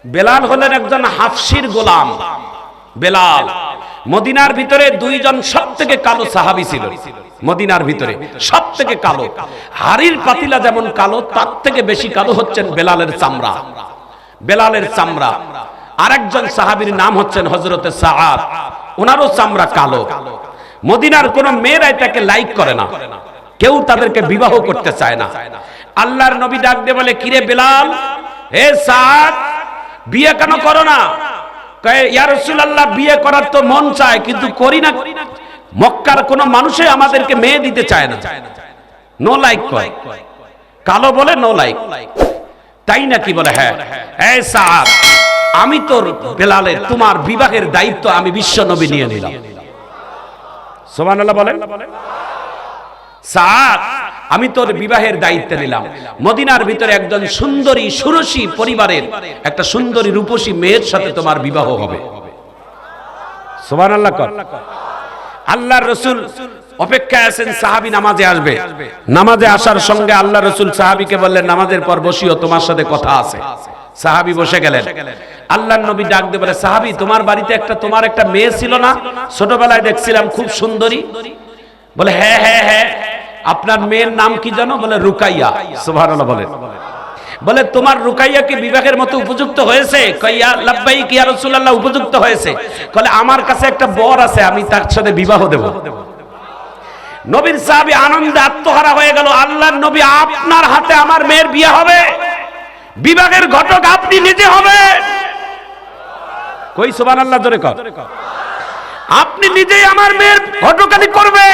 বেলাল হলেন একজন হাফসির গোলাম। বেলাল মদিনার ভিতরে দুইজন সবথেকে কালো সাহাবী ছিল। মদিনার ভিতরে সবথেকে কালো, হাড়ির পাতিলা যেমন কালো, তার থেকে বেশি কালো হচ্ছেন বেলালের চামড়া। বেলালের চামড়া। আরেকজন সাহাবীর নাম হচ্ছেন হযরতে সাআদ, ওনারও চামড়া কালো। মদিনার কোন মেয়েরা এটাকে লাইক করে না, কেউ তাদেরকে বিবাহ করতে চায় না। আল্লাহর নবী ডাক দিয়ে বলে, কিরে বেলাল, হে সাআদ, বিয়ে কেন করো না? কয়, ইয়া রাসূলুল্লাহ, বিয়ে করার তো মন চায় কিন্তু করি না। মক্কার কোন মানুষই আমাদেরকে মেয়ে দিতে চায় না, নো লাইক কয়। কালো বলে নো লাইক, তাই নাকি? বলে হ্যাঁ। এই সাআদ, আমি তোর বেলালের তোমার বিবাহের দায়িত্ব আমি বিশ্ব নবী নিয়ে নিলাম। সুবহানাল্লাহ বলেন। সাআদ, আমি তোর বিবাহের দায়িত্ব নিলাম। মদিনার ভিতরে একজন সুন্দরী সুরসী পরিবারের একটা সুন্দরী রূপসী মেয়ের সাথে তোমার বিবাহ হবে। সুবহানাল্লাহ। আল্লাহর রাসূল অপেক্ষায় আছেন, সাহাবী নামাজে আসবে। নামাজে আসার সঙ্গে আল্লাহ রাসূল সাহাবীকে বললেন, নামাজের পর বসিও, তোমার সাথে কথা আছে। সাহাবী বসে গেলেন। আল্লাহর নবী ডাক দিয়ে বলে, সাহাবী, তোমার বাড়িতে তোমার একটা মেয়ে ছিল না, ছোটবেলায় দেখছিলাম খুব সুন্দরী? বলে হ্যাঁ হ্যাঁ হ্যাঁ। আপনার মেয়ের নাম কি জানো? বলে রুকাইয়া। সুবহানাল্লাহ বলেন। বলে তোমার রুকাইয়া কি বিবাহের মতো উপযুক্ত হয়েছে? কইয়া লাব্বাইক ইয়া রাসূলুল্লাহ, উপযুক্ত হয়েছে। বলে আমার কাছে একটা বর আছে, আমি তার সাথে বিবাহ দেব। নবীর সাহাবী আনন্দে আত্মহারা হয়ে গেল। আল্লাহর নবী, আপনার হাতে আমার মেয়ের বিয়ে হবে? বিবাহের ঘটক আপনি নিজে হবে? কই সুবহানাল্লাহ জোরে কর। আপনি নিজেই আমার মেয়ের ঘটকালি করবে?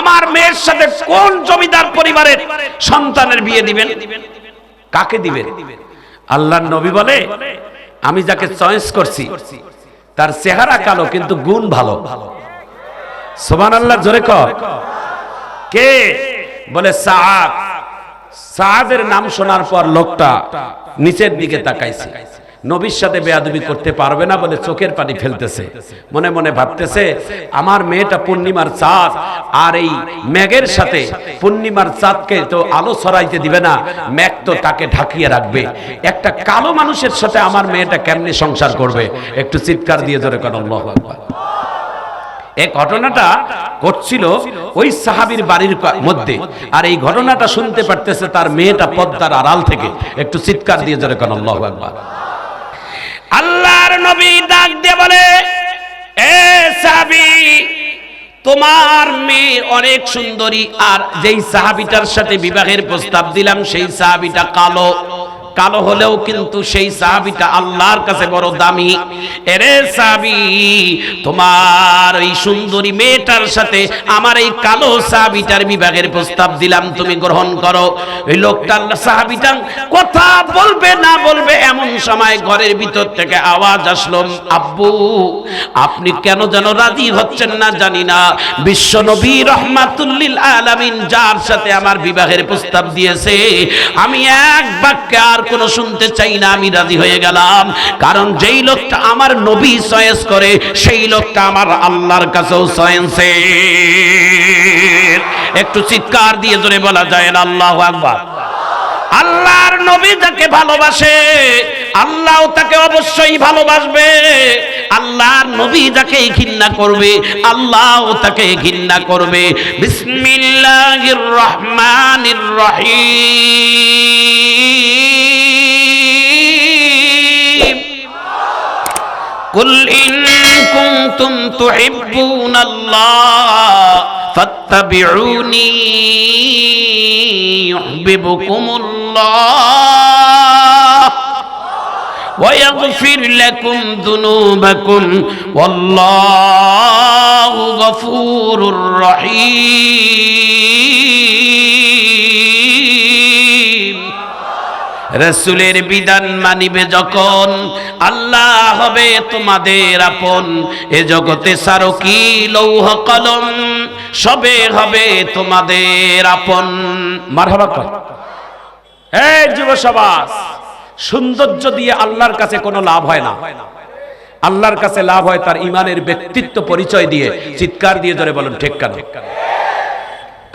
আমার মেয়ের সাথে কোন জমিদার পরিবারের সন্তানের বিয়ে দিবেন? কাকে দিবেন? আল্লাহর নবী বলে, আমি যাকে চয়েস করছি তার চেহারা কালো কিন্তু গুণ ভালো। সুবহানাল্লাহ জোরে কর। কে? বলে সাআদ। সাআদের নাম শোনার পর লোকটা নিচের দিকে তাকাইছে। নবীর সাথে বেয়াদবি করতে পারবে না বলে চোখের পানি ফেলতেছে। মনে মনে ভাবতেছে, আমার মেয়েটা পূর্ণিমার চাঁদ, আর এই মেঘের সাথে পূর্ণিমার চাঁদকে তো আলো ছড়াইতে দিবে না, মেঘ তো তাকে ঢাকিয়ে রাখবে। একটা কালো মানুষের সাথে আমার মেয়েটা কেমনে সংসার করবে? একটু চিৎকার দিয়ে জোরে কর আল্লাহু আকবার। এই ঘটনাটা ঘটছিল ওই সাহাবীর বাড়ির মধ্যে, আর এই ঘটনাটা শুনতে পারতেছে তার মেয়েটা পর্দার আড়াল থেকে। একটু চিৎকার দিয়ে জোরে কর আল্লাহু আকবার। আল্লাহর নবী ডাক দিয়ে বলে, এ সাহাবী, তোমার মেয়ে অনেক সুন্দরী, আর যেই সাহাবীটার সাথে বিবাহের প্রস্তাব দিলাম সেই সাহাবীটা কালো। কালো হলেও কিন্তু সেই সাহাবীটা আল্লাহর কাছে বড় দামি। এরে সাহাবী, তোমার এই সুন্দরী মেয়েটার সাথে আমার এই কালো সাহাবীটার বিবাহের প্রস্তাব দিলাম, তুমি গ্রহণ করো। ওই লোকটা সাহাবীটা কথা বলবে না বলবে এমন সময় ঘরের ভিতর থেকে আওয়াজ আসলো, আব্বু, আপনি কেন যেন রাজি হচ্ছেন না জানি না। বিশ্ব নবী রাহমাতুল লিল আলামিন যার সাথে আমার বিবাহের প্রস্তাব দিয়েছে, আমি এক বাক্যে আর কোনো শুনতে চাই না, আমি রাজি হয়ে গেলাম। কারণ যেই লোকটা আমার নবী চয়েস করে সেই লোকটা আমার আল্লাহর কাছেও চয়েসের। একটু চিৎকার দিয়ে জোরে বলা যায় না আল্লাহু আকবার। আল্লাহর নবী যাকে ভালোবাসে আল্লাহও তাকে অবশ্যই ভালোবাসবে। আল্লাহর নবী যাকে ঘৃণা করবে আল্লাহও তাকে ঘৃণা করবে। বিসমিল্লাহির রহমানির রহিম। কুল ইন কুনতুম তুহিব্বুনাল্লাহ ফাত্তাবিউনি ইউহিব্বুকুমুল্লাহ ওয়া ইয়াগফির লাকুম যুনুবাকুম ওয়াল্লাহু গফুরুর রহিম। রাসূলের বিধান মানিবে যখন আল্লাহ হবে তোমাদের আপন। এ জগতে সারো কি লৌহ কলম, সবে হবে তোমাদের আপন। মারহাবা কর। এই যুব সমাজ, সৌন্দর্য দিয়ে আল্লাহর কাছে কোনো লাভ হয় না। আল্লাহর কাছে লাভ হয় তার ঈমানের ব্যক্তিত্ব পরিচয় দিয়ে। চিৎকার দিয়ে ধরে বলেন ঠিক কেন?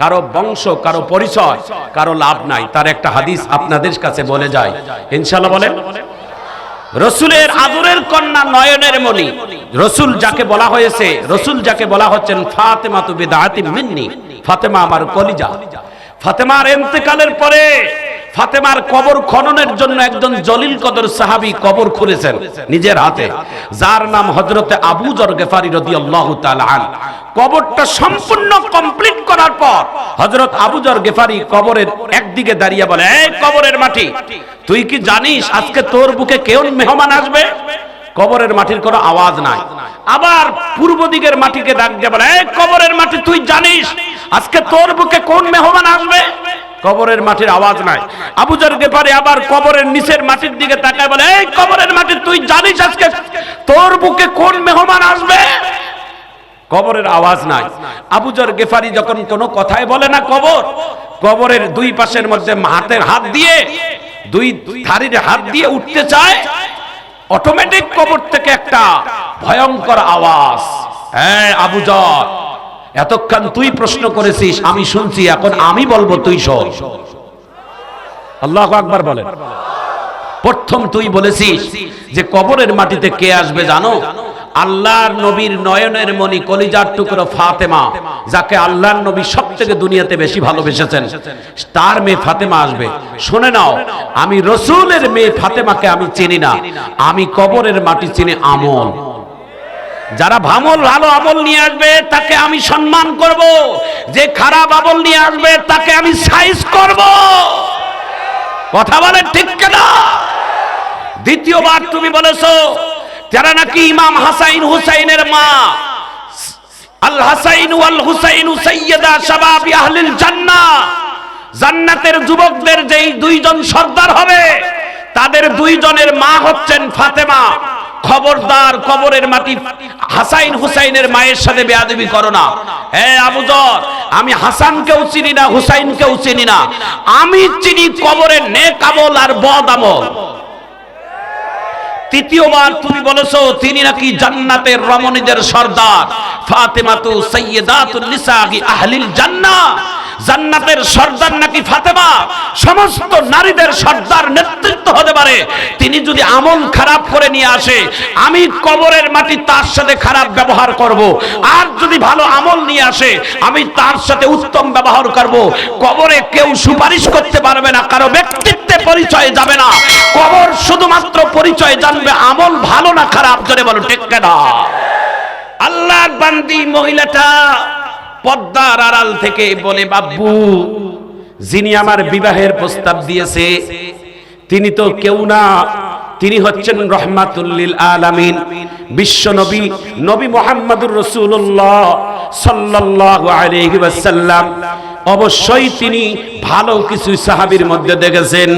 কারো বংশ, কারো পরিচয়, কারো লাভ নাই। তার একটা হাদিস আপনাদের কাছে বলে যায়, ইনশাআল্লাহ বলেন। রসুলের আদরের কন্যা, নয়নের মণি, রসুল যাকে বলা হয়েছে, রসুল যাকে বলা হচ্ছেন ফাতেমাতু বিদআতিন মিন্নি, ফাতেমা আমার কলিজা। ফাতেমার ইন্তেকালের পরে ফাতেমার কবর খননের জন্য একজন জলিল কদর সাহাবী কবর খুঁড়েছেন নিজের হাতে, যার নাম হযরতে আবু যর গিফারি রাদিয়াল্লাহু তাআলা আন। কবরটা সম্পূর্ণ কমপ্লিট করার পর হযরত আবু যর গিফারি কবরের একদিকে দাঁড়িয়ে বলে, এই কবরের মাটি, তুই কি জানিস আজকে তোর বুকে কেমন মেহমান আসবে? কবরের মাটির কোনো আওয়াজ নাই। আবার পূর্ব দিকের মাটিকে ডাক দিয়ে বলে, এই কবরের মাটি, তুই জানিস আজকে তোর বুকে কোন মেহমান আসবে? কবরের মাটির আওয়াজ নাই। আবু যর গিফারি আবার কবরের নিচের মাটির দিকে তাকায় বলে, এই কবরের মাটি, তুই জানিস আজকে তোর বুকে কোন মেহমান আসবে? কবরের আওয়াজ নাই। আবু যর গিফারি যখন কোনো কথাই বলে না, কবরের দুই পাশের মধ্যে হাতের হাত দিয়ে, দুই থারির হাত দিয়ে উঠতে চায়, অটোমেটিক কবর থেকে একটা ভয়ঙ্কর আওয়াজ, হ্যাঁ আবু যর, এতক্ষণ তুই প্রশ্ন করেছিস, আমি শুনছি, এখন আমি বলবো, তুই শোন। আল্লাহু আকবার বলেন। প্রথম তুই বলেছিস যে কবরের মাটিতে কে আসবে জানো? আল্লাহর নবীর নয়নের মণি, কলিজার টুকরো ফাতেমা, যাকে আল্লাহর নবী সবথেকে দুনিয়াতে বেশি ভালোবেসেছেন, তার মেয়ে ফাতেমা আসবে। শুনে নাও, আমি রসুলের মেয়ে ফাতেমাকে আমি চিনি না, আমি কবরের মাটি চিনি আমল। যারা ভালো আমল নিয়ে আসবে তাকে আমি সম্মান করব, যে খারাপ আমল নিয়ে আসবে তাকে আমি সাইজ করব। কথা বলেন ঠিক কিনা? দ্বিতীয়বার তুমি বলেছো যারা নাকি ইমাম হাসান হুসাইনের মা, আল হাসাইন ওয়াল হুসাইন সাইয়্যিদা শাবাবি আহলিল জান্নাহ, জান্নাতের যুবকদের যেই দুইজন সর্দার হবে তাদের দুইজনের মা হচ্ছেন ফাতেমা। খবরদার কবরের মাটি হাসাইন হুসাইনের মায়ের সাথে বেয়াদবি করো না। হ্যাঁ আবু যর, আমি হাসানকেও চিনি না, হুসাইনকেও চিনি না, আমি চিনি কবরের নেক আমল আর বদ আমল। তৃতীয়বার তুমি বলেছো তিনি নাকি জান্নাতের রমণীদের সর্দার, ফাতেমাতু সাইয়্যিদাতুন নিসাই আহলিল জান্নাহ, জান্নাতের সর্দার নাকি ফাতেমা, সমস্ত নারীদের সর্দার নেতৃত্ব হতে পারে। তিনি যদি আমল খারাপ করে নিয়ে আসে, আমি কবরের মাটি তার সাথে খারাপ ব্যবহার করব, আর যদি ভালো আমল নিয়ে আসে আমি তার সাথে উত্তম ব্যবহার করব। কবরে কেউ সুপারিশ করতে পারবে না, কারো ব্যক্তিত্বে পরিচয় যাবে না, কবর শুধুমাত্র পরিচয় জানবে আমল ভালো না খারাপ। জোরে বলো ঠিক কিনা? আল্লাহর বান্দি মহিলাটা পর্দার আড়াল থেকে বলে, বাব্বু, যিনি আমার বিবাহের প্রস্তাব দিয়েছে তিনি তো কেউ না, তিনি হচ্ছেন রহমাতুল লিল আলামিন, বিশ্ব নবী, নবী মুহাম্মদুর রাসূলুল্লাহ সাল্লাল্লাহু আলাইহি ওয়াসাল্লাম। অবশ্যই তিনি ভালো কিছু সাহাবীর মধ্যে দেখেছেন।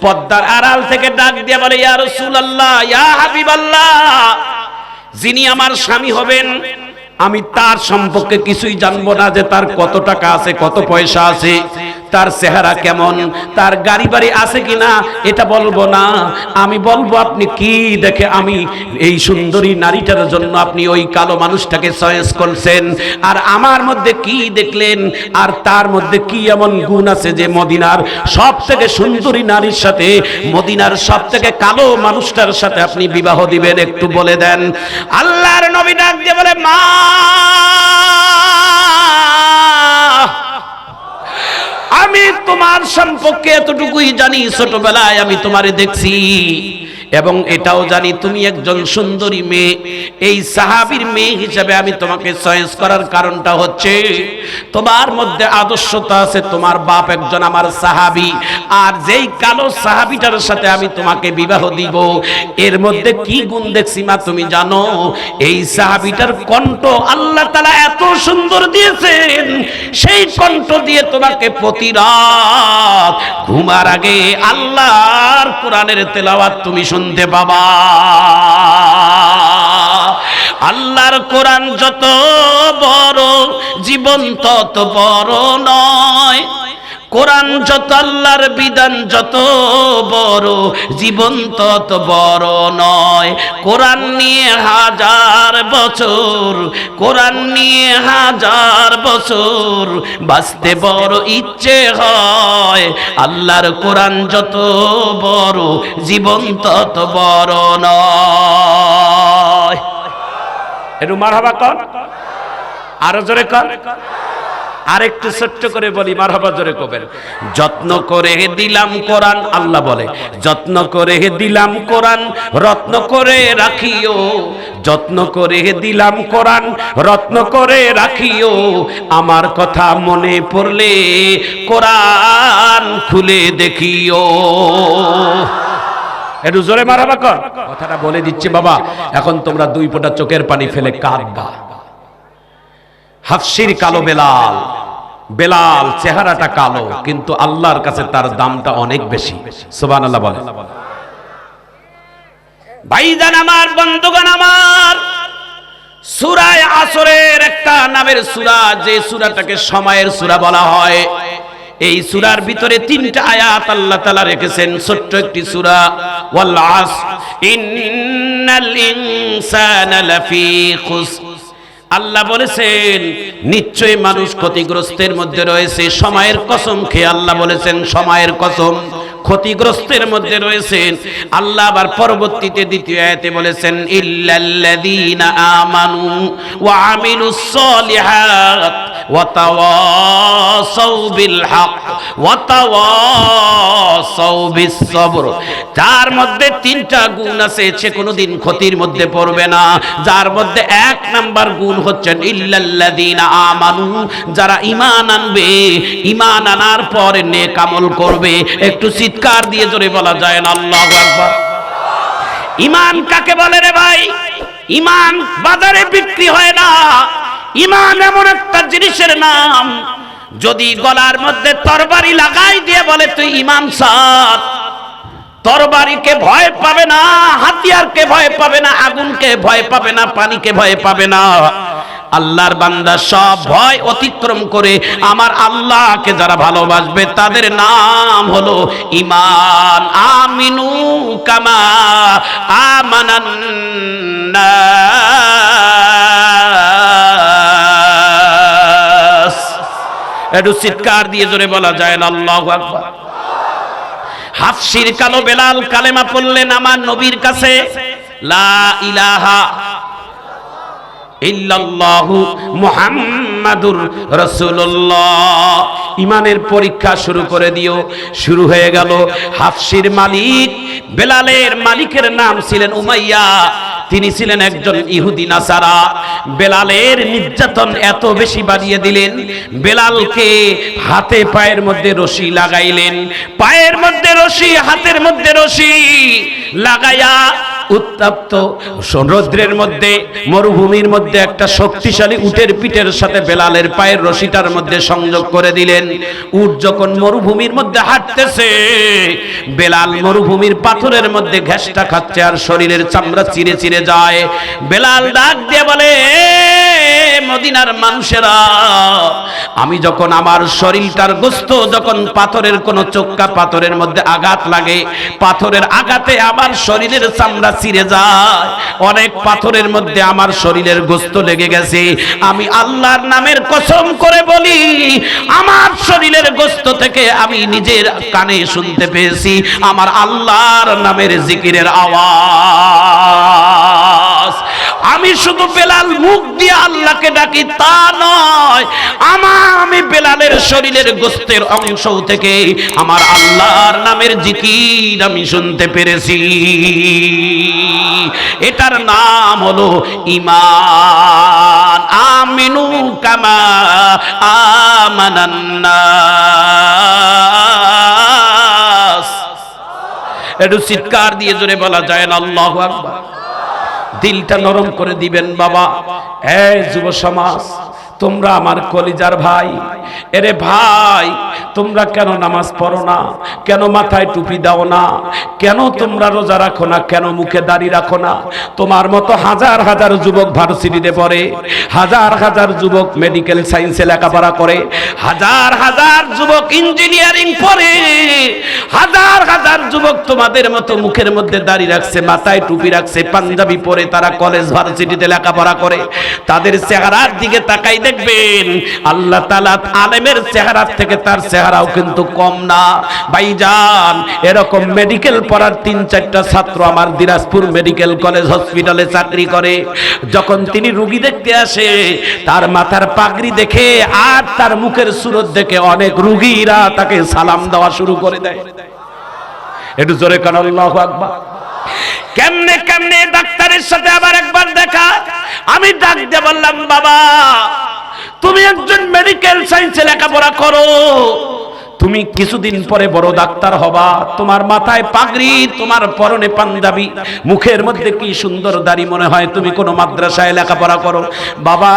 পর্দার আড়াল থেকে ডাক দিয়ে বলে, ইয়া রাসূলুল্লাহ, ইয়া হাবিবাল্লাহ, যিনি আমার স্বামী হবেন আমি তার সম্পর্কে কিছুই জানবো না, যে তার কত টাকা আছে, কত পয়সা আছে, তার চেহারা কেমন, তার গাড়ি বাড়ি আছে কিনা, এটা বলবো না। আমি বলবো আপনি কি দেখে আমি এই সুন্দরী নারীটার জন্য আপনি ওই কালো মানুষটাকে চয়েস করছেন, আর আমার মধ্যে কি দেখলেন, আর তার মধ্যে কি এমন গুণ আছে যে মদিনার সব থেকে সুন্দরী নারীর সাথে, মদিনার সব থেকে কালো মানুষটার সাথে আপনি বিবাহ দিবেন, একটু বলে দেন। আল্লাহর নবী ডাক দিয়ে বলে, মা, আমি তোমার সম্পর্কে এতটুকুই জানি, ছোটবেলায় আমি তোমারে দেখছি, এবং এটাও জানি তুমি একজন সুন্দরী মেয়ে। এই সাহাবীর মেয়ে হিসেবে আমি তোমাকে চয়েস করার কারণটা হচ্ছে তোমার মধ্যে আদর্শতা আছে, তোমার বাপ একজন আমার সাহাবী, আর যেই কালো সাহাবীটার সাথে আমি তোমাকে বিবাহ দিব, এর মধ্যে কি গুণ দেখছি মা তুমি জানো? এই সাহাবীটার কণ্ঠ আল্লাহ তাআলা এত সুন্দর দিয়েছেন, সেই কণ্ঠ দিয়ে তোমাকে প্রতি রাত ঘুমার আগে আল্লাহর কোরআনের তেলাওয়াত তুমি শুনতে পাবা। আল্লাহর কোরআন যত বড়, জীবন তত বড় নয়, কোরআন যত আল্লাহর বিধান যত বড়, জীবন তত বড় নয়। কোরআন নিয়ে হাজার বছর, কোরআন নিয়ে হাজার বছর বাঁচতে বড় ইচ্ছে হয়। আল্লাহর কোরআন যত বড়, জীবন তত বড় নয়। একটু মারহাবা কর, আরো জোরে কর। আরেকটু ছোট্ট করে বলি, মারহাবা জোরে কবেন। যত্ন করে দিলাম কোরআন, আল্লাহ বলে যত্ন করে দিলাম কোরআন রত্ন করে রাখিও, যত্ন করে দিলাম কোরআন রত্ন করে রাখিও, আমার কথা মনে পড়লে কোরআন খুলে দেখিও। একটু জোরে মারহাবা কর। কথাটা বলে দিচ্ছি বাবা, এখন তোমরা দুই ফোঁটা চোখের পানি ফেলে কাঁদবা। হাফসির কালো বেলাল, বেলাল চেহারাটা কালো কিন্তু আল্লাহর কাছে তার দামটা অনেক বেশি। সুবহানাল্লাহ বলে। ভাইজান আমার, বন্ধুগণ আমার, সূরা আসরের একটা নামের সূরা, যে সূরাটাকে সময়ের সূরা বলা হয়, এই সূরার ভিতরে তিনটা আয়াত আল্লাহ তাআলা রেখেছেন। ছোট্ট একটি সূরা, ওয়াল আসর ইন্নাল ইনসানা লাফি খুসর। আল্লাহ বলেছেন নিশ্চয়ই মানুষ ক্ষতিগ্রস্তের মধ্যে রয়েছে। সময়ের কসম খেয়ে আল্লাহ বলেছেন সময়ের কসম ক্ষতিগ্রস্তের মধ্যে রয়েছেন। আল্লাহ আবার পরবর্তীতে দ্বিতীয় আয়াতে বলেছেন ইল্লাল্লাযীনা আমানু ওয়া আমিলুস সলিহাত ওয়া তাওয়াসাউ বিল হক ওয়া তাওয়াসাউ বিস সবর। যার মধ্যে তিনটা গুণ আছে সে কোনোদিন ক্ষতির মধ্যে পড়বে না। যার মধ্যে এক নাম্বার গুণ হচ্ছেন ইল্লাল্লাযীনা আমানু, যারা ঈমান আনবে, ঈমান আনার পর নেক আমল করবে। একটু চিৎকার দিয়ে জোরে বলা যায় না আল্লাহু আকবার। ঈমান কাকে বলে রে ভাই? ঈমান বাজারে বিক্রি হয় না। ঈমান এমন একটা জিনিসের নাম, যদি গলার মধ্যে তরবারি লাগাই দিয়ে বলে তুই ঈমান সার, তরবারিকে ভয় পাবে না, হাতিয়ারকে ভয় পাবে না, আগুনকে ভয় পাবে না, পানিকে ভয় পাবে না। আল্লাহর বান্দা সব ভয় অতিক্রম করে আমার আল্লাহকে যারা ভালোবাসবে তাদের নাম হলো ঈমান। আমিনু কামা আমানান নাস। একটু চিৎকার দিয়ে জোরে বলা যায় না আল্লাহু আকবার। হাফসির কালো বেলাল কালেমা পড়লেন আমার নবীর কাছে, লা ইলাহা ইল্লাল্লাহু মুহাম্মাদুর রাসূলুল্লাহ। ঈমানের পরীক্ষা শুরু করে দিও। শুরু হয়ে গেল। হাফসির মালিক, বেলালের মালিকের নাম ছিলেন উমাইয়া। তিনি ছিলেন একজন ইহুদি নাসারা। বেলালের নির্যাতন এত বেশি বাড়িয়ে দিলেন, বেলালকে হাতে পায়ের মধ্যে রশি লাগাইলেন। পায়ের মধ্যে রশি, হাতের মধ্যে রশি লাগাইয়া উত্তপ্ত রৌদ্রের মধ্যে, মরুভূমির মধ্যে একটা শক্তিশালী উটের পিঠের সাথে বেলালের পায়ের রশিটার মধ্যে সংযোগ করে দিলেন। উট যখন মরুভূমির মধ্যে হাঁটতেছে, বেলাল মরুভূমির পাথরের মধ্যে ঘেঁষটা খাচ্ছে আর শরীরের চামড়া চিরে চিরে যায়। বেলাল ডাক দিয়ে বলে, মদিনার মানুষেরা, আমি যখন আমার শরীরটার গোস্ত যখন পাথরের কোন চোক্কা পাথরের মধ্যে আঘাত লাগে, পাথরের আঘাতে আমার শরীরের চামড়া চিরে যায়, অনেক পাথরের মধ্যে আমার শরীরের গোস্ত লেগে গেছে। আমি আল্লাহর নামের কসম করে বলি, আমার শরীরের গোস্ত থেকে আমি নিজের কানে শুনতে পেয়েছি আমার আল্লাহর নামের জিকিরের আওয়াজ। আমি শুধু বেলাল মুখ দিয়ে আল্লাহকে ডাকি তা নয়, আমি বেলালের শরীরের গোস্তের অংশ থেকে আমার আল্লাহর নামের জিকির আমি শুনতে পেরেছি। এটার নাম হলো ঈমান। আমিনু কামা আমানান নাস। একটু চিৎকার দিয়ে জোরে বলা যায় না আল্লাহু আকবার। দিলটা নরম করে দিবেন বাবা। এই যুব সমাজ, তোমরা আমার কলিজার ভাই, এরে ভাই তোমরা কেন নামাজ পড়ো না, কেন মাথায় টুপি দাও না, কেন তোমরা রোজা রাখো না, কেন মুখে দাড়ি রাখো না? তোমার মতো হাজার হাজার যুবক ভার্সিটিতে পড়ে, হাজার হাজার যুবক মেডিকেল সায়েন্সে লেখাপড়া করে, হাজার হাজার যুবক ইঞ্জিনিয়ারিং পড়ে, হাজার হাজার যুবক তোমাদের মতো মুখের মধ্যে দাড়ি রাখছে, মাথায় টুপি রাখছে, পাঞ্জাবি পরে তারা কলেজ ভার্সিটিতে লেখাপড়া করে। তাদের চেহারার দিকে তাকাই দেখবেন আল্লাহ তাআলা আলেমের চেহারার থেকে তার চেহারাও কিন্তু কম না। ভাইজান এরকম মেডিকেল পড়ার 3-4টা ছাত্র আমার দিনাজপুর মেডিকেল কলেজ হসপিটালে চাকরি করে। যখন তিনি রোগী দেখতে আসে, তার মাথার পাগড়ি দেখে আর তার মুখের সুরত দেখে অনেক রোগীরা তাকে সালাম দেওয়া শুরু করে দেয়। একটু জোরে কান আল্লাহু আকবার। কেমনে কেমনে ডাক্তারের সাথে আবার একবার দেখা, আমি ডাক দিয়ে বললাম, বাবা তুমি একজন মেডিকেল সায়েন্সে লেখাপড়া করো, তুমি কিছুদিন পরে বড় ডাক্তার হবা, তোমার মাথায় পাগড়ি, তোমার পরনে পাঞ্জাবি, মুখের মধ্যে কি সুন্দর দাড়ি, মনে হয় তুমি কোনো মাদ্রাসায় লেখাপড়া করো। বাবা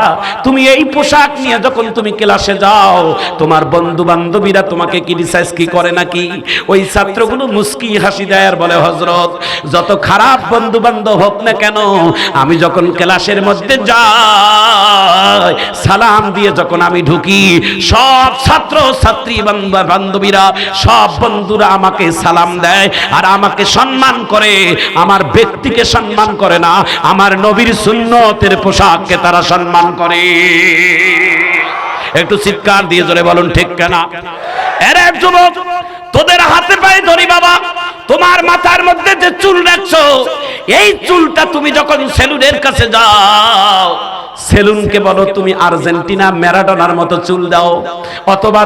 তুমি এই পোশাক নিয়ে যখন তুমি ক্লাসে যাও, তোমার বন্ধু বান্ধবীরা তোমাকে ক্রিটিসাইজ কি করে নাকি? ওই ছাত্রগুলো মুস্কি হাসি দেয় আর বলে, হযরত যত খারাপ বন্ধু বান্ধব হোক না কেন, আমি যখন ক্লাসের মধ্যে যাই, সালাম দিয়ে যখন আমি ঢুকি, সব ছাত্র ছাত্রী বান্ধবীরা, সব বন্ধুরা আমাকে সালাম দেয় আর আমাকে সম্মান করে, আমার ব্যক্তিকে সম্মান করে না, আমার নবীর সুন্নতের পোশাককে তারা সম্মান করে। একটু চিৎকার দিয়ে জোরে বলুন ঠিক কিনা? এরে যুবক, তোদের হাতে পায়ে ধরি বাবা, তোমার মাথার মধ্যে যে চুল রাখছো, এই চুলটা তুমি যখন সেলুনের কাছে যাও, সেলুনকে বলো তুমি আর্জেন্টিনা ম্যারাডোনার মতো চুল দাও, অথবা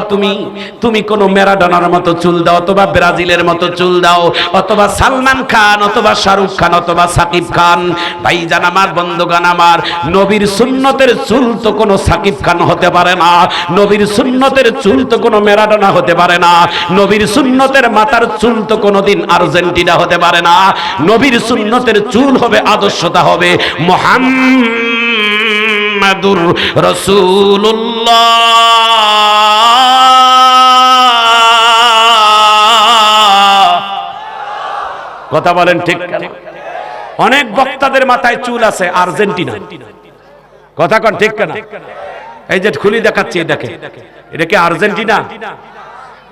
তুমি কোন ম্যারাডোনার মতো চুল দাও, অথবা ব্রাজিলের মতো চুল দাও, অথবা সালমান খান, অথবা শাহরুখ খান, অথবা সাকিব খান। ভাইজান আমার, বন্ধুগণ আমার, নবীর সুন্নতের চুল তো কোনো সাকিব খান হতে পারে না, নবীর সুন্নতের চুল তো কোনো ম্যারাডোনা হতে পারে না, নবীর সুন্নতের মাথার চুল তো কোনোদিন আর্জেন্টিনা হতে পারে না। নবীর সুন্নতের চুল হবে, আদর্শতা হবে মুহাম্মাদুর রাসূলুল্লাহ। কথা বলেন ঠিক কিনা? অনেক বক্তাদের মাথায় চুল আছে আর্জেন্টিনা, কথা কোন ঠিক কিনা? এই যে খুলি দেখাচ্ছি, দেখেন এটা কি আর্জেন্টিনা?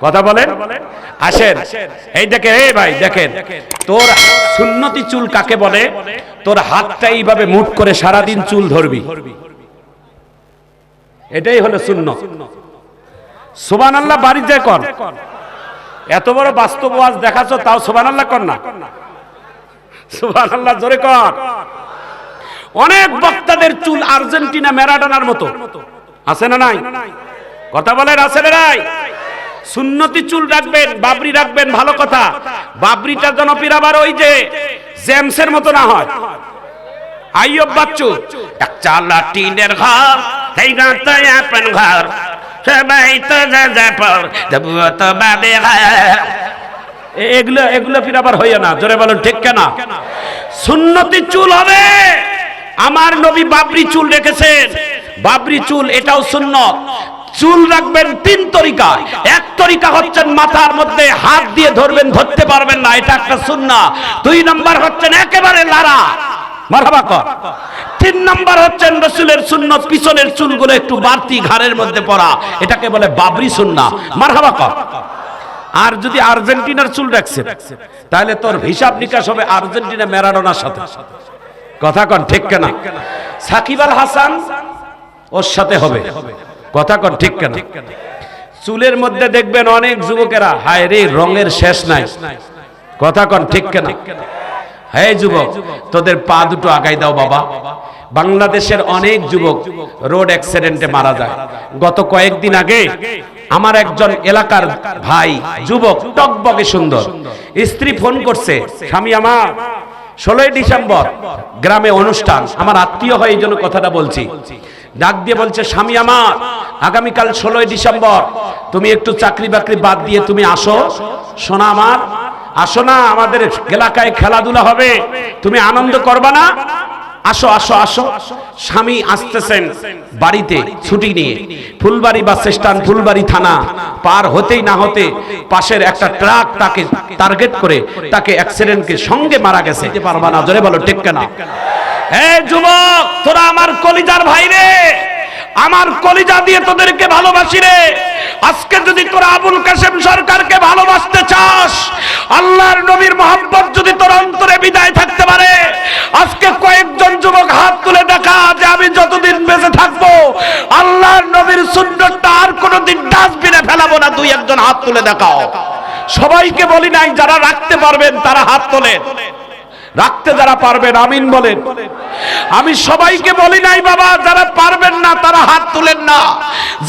কথা বলেন, আসেন এই দেখে, এই ভাই দেখেন, তোর সুন্নতি চুল কাকে বলে? তোর হাতটা এইভাবে মুঠ করে সারাদিন চুল ধরবি, এটাই হলো সুন্নত। সুবহানাল্লাহ বাড়িতে কর, এত বড় বাস্তব ওয়াজ দেখাচ্ছ, তাও সুবহানাল্লাহ কর না? সুবহানাল্লাহ জোরে কর। অনেক বক্তাদের চুল আর্জেন্টিনা ম্যারাডোনার মতো, আছে না নাই? কথা বলেন, আছে না নাই? সুন্নতি চুল রাখবেন, বাবরি রাখবেন, ভালো কথা। বাবরিটা জনপ্রিয়, আবার ওই যে জেমসের মতো না হয়। আইয়ুব বাচ্চু, এক চালা টিনের ঘর, এই গাঁতায় আপন ঘর, সবাই তো যা পর দেবো তো বাদে। এগুলো ফির আবার হইয়া না, জোরে বলুন ঠিক কিনা? সুন্নতি চুল হবে। আমার নবী বাবরি চুল রেখেছেন, বাবরি চুল, এটাও সুন্নত। চুল রাখবেন 3 তরিকায়। এক তরিকা হচ্ছেন মাথার মধ্যে হাত দিয়ে ধরবেন, ধরতে পারবেন না, এটা একটা সুন্নাহ। 2 নম্বর হচ্ছেন একেবারে লারা, মারহাবা কর। 3 নম্বর হচ্ছেন রাসূলের সুন্নাত, পিছনের চুলগুলো একটু বাড়তি ঘাড়ের মধ্যে পড়া, এটাকে বলে বাবরি সুন্নাহ, মারহাবা কর। আর যদি আর্জেন্টিনার চুল রাখছেন, তাহলে তোর হিসাব নিকাশ হবে আর্জেন্টিনা ম্যারাডোনার সাথে, কথা কন ঠিক কিনা? সাকিব আল হাসান ওর সাথে হবে, কথা কন ঠিক কিনা? চুলের মধ্যে দেখবেন অনেক যুবকেরা, হায় রে রঙের শেষ নাই, কথা কন ঠিক কিনা? হে যুবক, তোদের পা দুটো আগাই দাও বাবা। বাংলাদেশের অনেক যুবক রোড অ্যাক্সিডেন্টে মারা যায়। গত কয়েকদিন আগে আমার একজন এলাকার ভাই, যুবক, টকবকে সুন্দর, স্ত্রী ফোন করছে, স্বামী আমার 16ই ডিসেম্বর গ্রামে অনুষ্ঠান, আমার আত্মীয় হয় এই জন্য কথাটা বলছি। ডাক দিয়ে বলছে, স্বামী আমার আগামীকাল 16ই ডিসেম্বর তুমি একটু চাকরি বাকরি বাদ দিয়ে তুমি আসো, সোনা আমার, আসো না, আমাদের এলাকায় খেলাধুলা হবে, তুমি আনন্দ করবা না? আসো আসো আসো। স্বামী আসতেছেন বাড়িতে ছুটি নিয়ে, ফুলবাড়ি বাস স্ট্যান্ড, ফুলবাড়ি থানা পার হতেই না হতে পাশের একটা ট্রাক তাকে টার্গেট করে তাকে অ্যাক্সিডেন্টকে সঙ্গে মারা গেছে। পারবা না, জোরে বলো ঠিক কিনা? এই যুবক, তোরা আমার কলিজার ভাই রে, আমার কলিজা দিয়ে তোদেরকে ভালোবাসি রে। আজকে যদি তোরা আবুল কাসেম সরকারকে ভালোবাসতে চাস, আল্লাহর নবীর মহব্বত যদি তোর অন্তরে বিদায় থাকতে পারে, আজকে কয়েকজন যুবক হাত তুলে দেখা যে আমি যতদিন বেঁচে থাকবো আল্লাহর নবীর সুন্নতটা আর কোনোদিন ডাস্টবিনে ফেলাবো না। দুই একজন হাত তুলে দেখাও। সবাইকে বলি নাই, যারা রাখতে পারবেন তারা হাত তোলেন, রাখতে যারা পারবেন আমিন বলেন। আমি সবাইকে বলি নাই বাবা, যারা পারবেন না তারা হাত তুলেন না,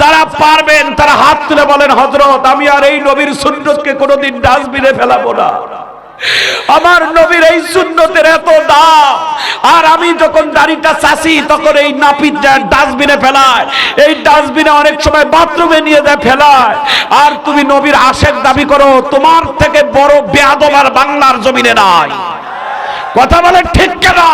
যারা পারবেন তারা হাত তুলে বলেন হযরত আমি আর এই নবীর সুন্নতকে কোনোদিন ডাস্টবিনে ফেলাবো না। আমার নবীর এই সুন্নতের এত দাম, আর আমি যখন দাড়িটা চাচি তখন এই নাপিত ডাস্টবিনে ফেলায়, এই ডাস্টবিনে অনেক সময় বাথরুমে নিয়ে যায় ফেলায়। আর তুমি নবীর আশেক দাবি করো, তোমার থেকে বড় বেয়াদব আর বাংলার জমিনে নাই। কথা বলে ঠিক কিনা?